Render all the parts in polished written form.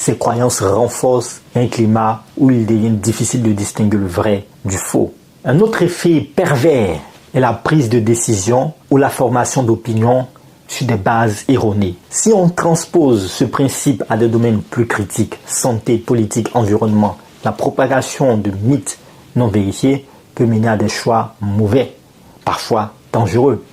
ces croyances renforcent un climat où il devient difficile de distinguer le vrai du faux. Un autre effet pervers est la prise de décision ou la formation d'opinion sur des bases erronées. Si on transpose ce principe à des domaines plus critiques, santé, politique, environnement, la propagation de mythes non vérifiés peut mener à des choix mauvais, parfois dangereux.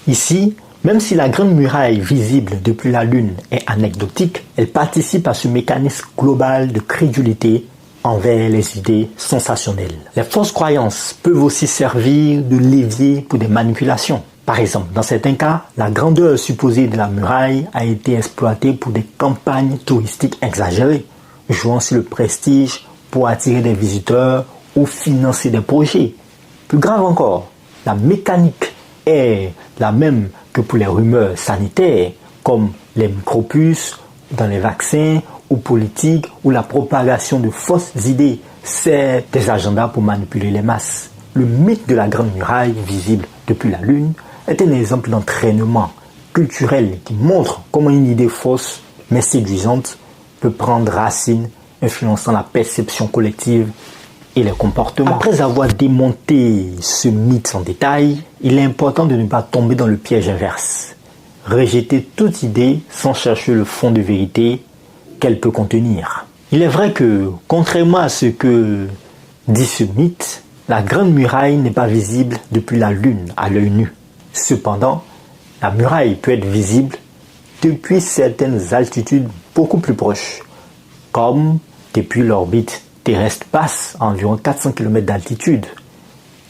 Ici, même si la Grande Muraille visible depuis la Lune est anecdotique, elle participe à ce mécanisme global de crédulité envers les idées sensationnelles. Les fausses croyances peuvent aussi servir de levier pour des manipulations. Par exemple, dans certains cas, la grandeur supposée de la muraille a été exploitée pour des campagnes touristiques exagérées, jouant sur le prestige pour attirer des visiteurs ou financer des projets. Plus grave encore, la mécanique est la même que pour les rumeurs sanitaires, comme les micropuces dans les vaccins ou politiques ou la propagation de fausses idées. C'est des agendas pour manipuler les masses. Le mythe de la Grande Muraille visible depuis la Lune est un exemple d'entraînement culturel qui montre comment une idée fausse mais séduisante peut prendre racine, influençant la perception collective et les comportements. Après avoir démonté ce mythe en détail, il est important de ne pas tomber dans le piège inverse. Rejeter toute idée sans chercher le fond de vérité qu'elle peut contenir. Il est vrai que, contrairement à ce que dit ce mythe, la Grande Muraille n'est pas visible depuis la Lune à l'œil nu. Cependant, la muraille peut être visible depuis certaines altitudes beaucoup plus proches, comme depuis l'orbite terrestre basse à environ 400 km d'altitude,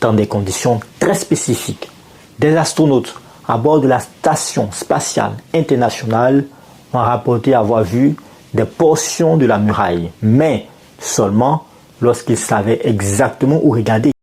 dans des conditions très spécifiques. Des astronautes à bord de la Station spatiale internationale ont rapporté avoir vu des portions de la muraille, mais seulement lorsqu'ils savaient exactement où regarder.